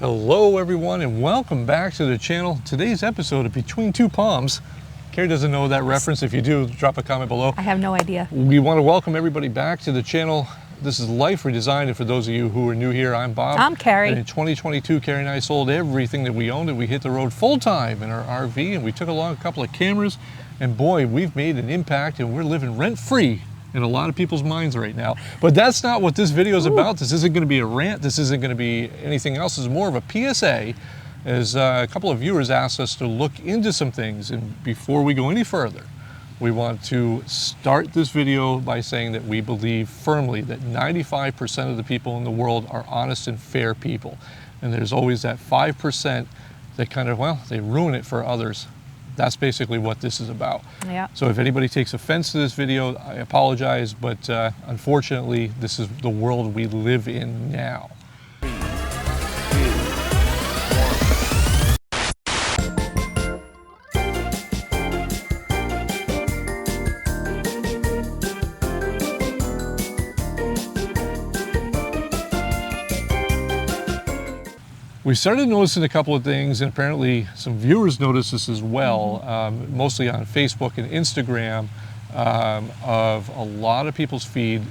Hello everyone and welcome back to the channel. Today's episode of Between Two Palms. Carrie doesn't know that reference. If you do, drop a comment below. I have no idea. We want to welcome everybody back to the channel. This is Life Redesigned, and for those of you who are new here, I'm Bob. I'm Carrie. And in 2022, Carrie and I sold everything that we owned and we hit the road full time in our RV, and we took along a couple of cameras, and boy, we've made an impact and we're living rent-free in a lot of people's minds right now. But that's not what this video is about. This isn't going to be a rant. This isn't going to be anything else. It's more of a PSA, as a couple of viewers asked us to look into some things. And before we go any further, we want to start this video by saying that we believe firmly that 95% of the people in the world are honest and fair people. And there's always that 5% that kind of, well, they ruin it for others. That's basically what this is about. Yeah. So if anybody takes offense to this video, I apologize, but unfortunately, this is the world we live in now. We started noticing a couple of things, and apparently some viewers noticed this as well, mostly on Facebook and Instagram, of a lot of people's feed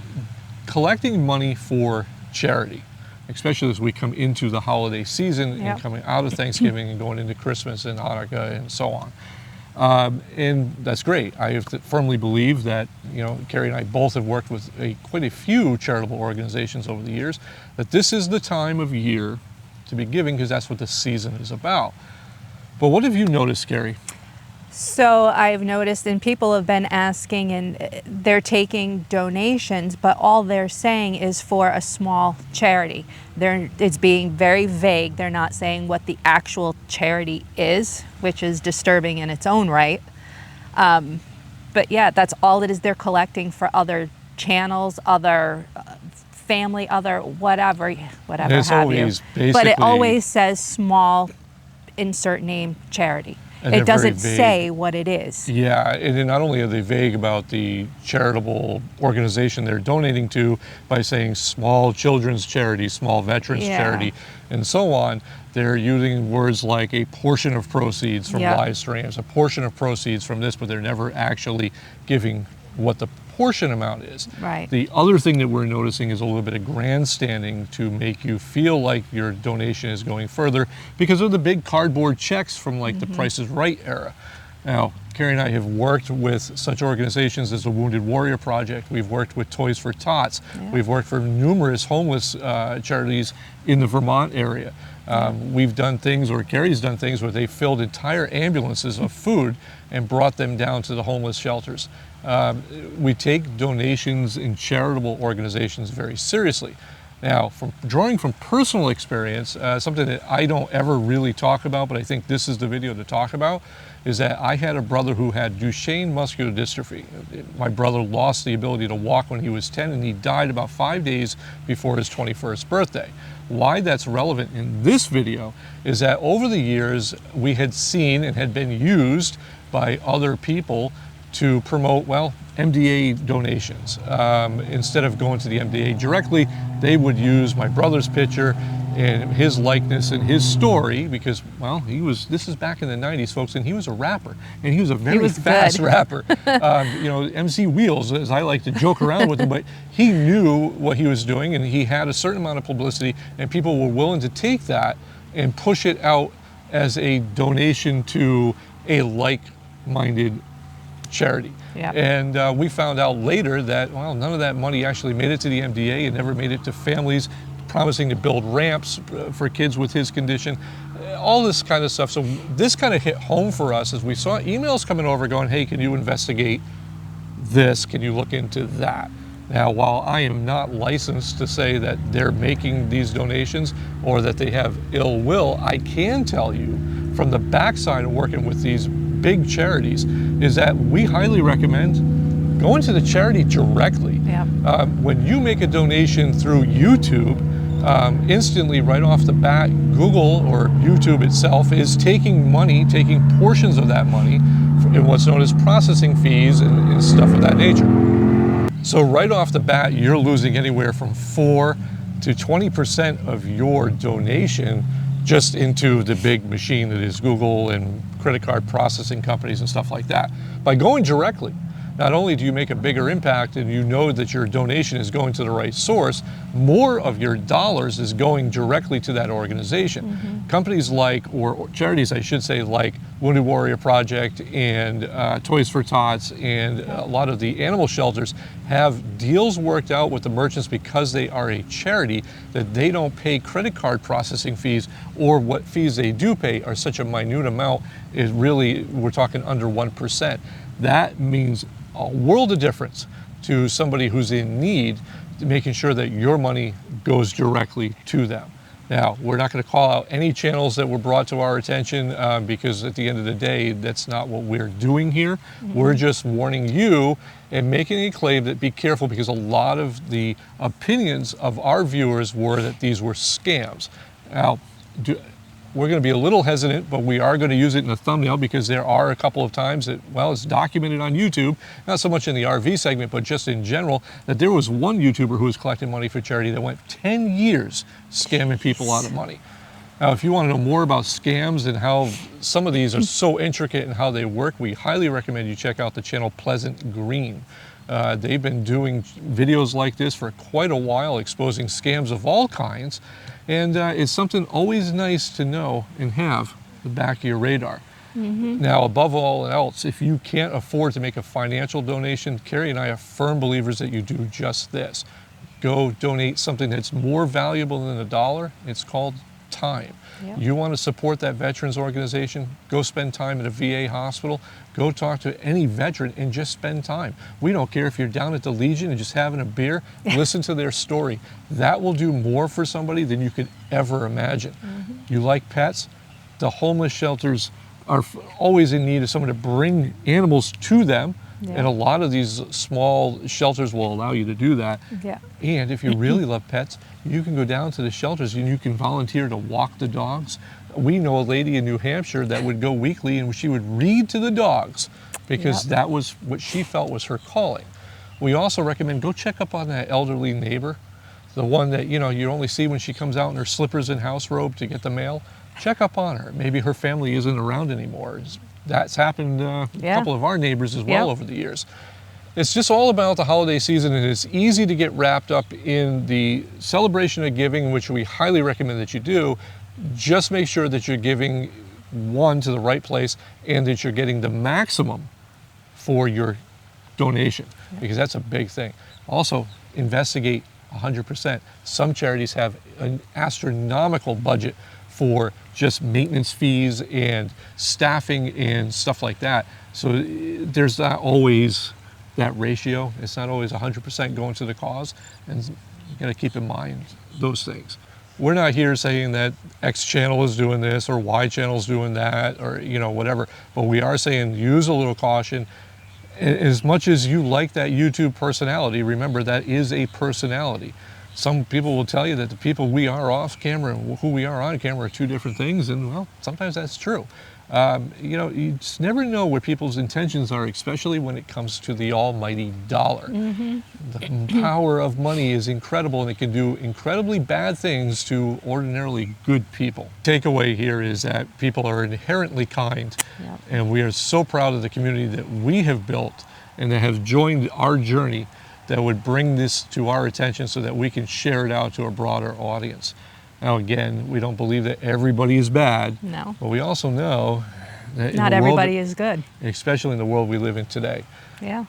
collecting money for charity, especially as we come into the holiday season and coming out of Thanksgiving and going into Christmas and Hanukkah and so on. And that's great. I firmly believe that, you know, Carrie and I both have worked with quite a few charitable organizations over the years, that this is the time of year to be giving, because that's what the season is about. But what have you noticed, Carrie? So I've noticed, and people have been asking, and they're taking donations, but all they're saying is for a small charity. It's being very vague. They're not saying what the actual charity is, which is disturbing in its own right. But yeah, that's all it is. They're collecting for other channels, other family, other whatever It's have always you. But it always says small, insert name, charity. It doesn't say what it is. Yeah, and not only are they vague about the charitable organization they're donating to by saying small children's charity, small veterans charity, and so on, they're using words like a portion of proceeds from live streams, a portion of proceeds from this, but they're never actually giving what the portion amount is. Right. The other thing that we're noticing is a little bit of grandstanding to make you feel like your donation is going further because of the big cardboard checks from like the Price is Right era. Now, Carrie and I have worked with such organizations as the Wounded Warrior Project. We've worked with Toys for Tots. We've worked for numerous homeless charities in the Vermont area. We've done things, or Carrie's done things, where they filled entire ambulances of food and brought them down to the homeless shelters. We take donations in charitable organizations very seriously. Now, drawing from personal experience, something that I don't ever really talk about, but I think this is the video to talk about, is that I had a brother who had Duchenne muscular dystrophy. My brother lost the ability to walk when he was 10, and he died about 5 days before his 21st birthday. Why that's relevant in this video is that over the years, we had seen and had been used by other people to promote, well, MDA donations. Instead of going to the MDA directly, they would use my brother's picture and his likeness and his story because, well, this is back in the 90s, folks, and he was a rapper, and he was a very fast rapper. You know, MC Wheels, as I like to joke around with him, but he knew what he was doing, and he had a certain amount of publicity, and people were willing to take that and push it out as a donation to a like-minded charity. And we found out later that, well, none of that money actually made it to the MDA. It never made it to families promising to build ramps for kids with his condition, all this kind of stuff. So this kind of hit home for us as we saw emails coming over going, hey, can you investigate this? Can you look into that? Now, while I am not licensed to say that they're making these donations or that they have ill will, I can tell you from the backside of working with these big charities is that we highly recommend going to the charity directly. When you make a donation through YouTube, instantly right off the bat, Google or YouTube itself is taking portions of that money in what's known as processing fees and stuff of that nature. So right off the bat, you're losing anywhere from 4 to 20% of your donation just into the big machine that is Google and credit card processing companies and stuff like that. By going directly, not only do you make a bigger impact and you know that your donation is going to the right source, more of your dollars is going directly to that organization. Companies like, or charities I should say, like Wounded Warrior Project and Toys for Tots and a lot of the animal shelters have deals worked out with the merchants because they are a charity that they don't pay credit card processing fees, or what fees they do pay are such a minute amount, is really, we're talking under 1%. That means a world of difference to somebody who's in need, making sure that your money goes directly to them. Now, we're not going to call out any channels that were brought to our attention because at the end of the day, that's not what we're doing here. We're just warning you and making a claim that be careful, because a lot of the opinions of our viewers were that these were scams. Now, we're going to be a little hesitant, but we are going to use it in the thumbnail because there are a couple of times that, well, it's documented on YouTube, not so much in the RV segment, but just in general, that there was one YouTuber who was collecting money for charity that went 10 years scamming people out of money. Now, if you want to know more about scams and how some of these are so intricate and how they work, we highly recommend you check out the channel Pleasant Green. They've been doing videos like this for quite a while, exposing scams of all kinds. And it's something always nice to know and have the back of your radar. Now, above all else, if you can't afford to make a financial donation, Carrie and I are firm believers that you do just this. Go donate something that's more valuable than $1. It's called time. You want to support that veterans organization, go spend time at a VA hospital, go talk to any veteran and just spend time. We don't care if you're down at the Legion and just having a beer, listen to their story. That will do more for somebody than you could ever imagine. You like pets? The homeless shelters are always in need of someone to bring animals to them. And a lot of these small shelters will allow you to do that. And if you really love pets, you can go down to the shelters and you can volunteer to walk the dogs. We know a lady in New Hampshire that would go weekly and she would read to the dogs because that was what she felt was her calling. We also recommend go check up on that elderly neighbor, the one that, you know, you only see when she comes out in her slippers and house robe to get the mail. Check up on her. Maybe her family isn't around anymore. That's happened a couple of our neighbors as well over the years. It's just all about the holiday season, and it's easy to get wrapped up in the celebration of giving, which we highly recommend that you do. Just make sure that you're giving, one, to the right place, and that you're getting the maximum for your donation, because that's a big thing. Also, investigate 100%. Some charities have an astronomical budget for just maintenance fees and staffing and stuff like that. So there's not always that ratio. It's not always 100% going to the cause, and you gotta keep in mind those things. We're not here saying that X channel is doing this or Y channel is doing that, or, you know, whatever, but we are saying use a little caution. As much as you like that YouTube personality, remember that is a personality. Some people will tell you that the people we are off camera and who we are on camera are two different things, and well, sometimes that's true. You know, you just never know what people's intentions are, especially when it comes to the almighty dollar. The power of money is incredible, and it can do incredibly bad things to ordinarily good people. Takeaway here is that people are inherently kind, and we are so proud of the community that we have built and that have joined our journey that would bring this to our attention so that we can share it out to a broader audience. Now, again, we don't believe that everybody is bad, but we also know that not everybody is good, especially in the world we live in today. Yeah.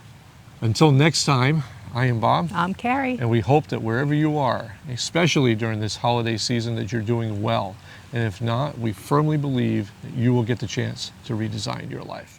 Until next time, I am Bob. I'm Carrie. And we hope that wherever you are, especially during this holiday season, that you're doing well. And if not, we firmly believe that you will get the chance to redesign your life.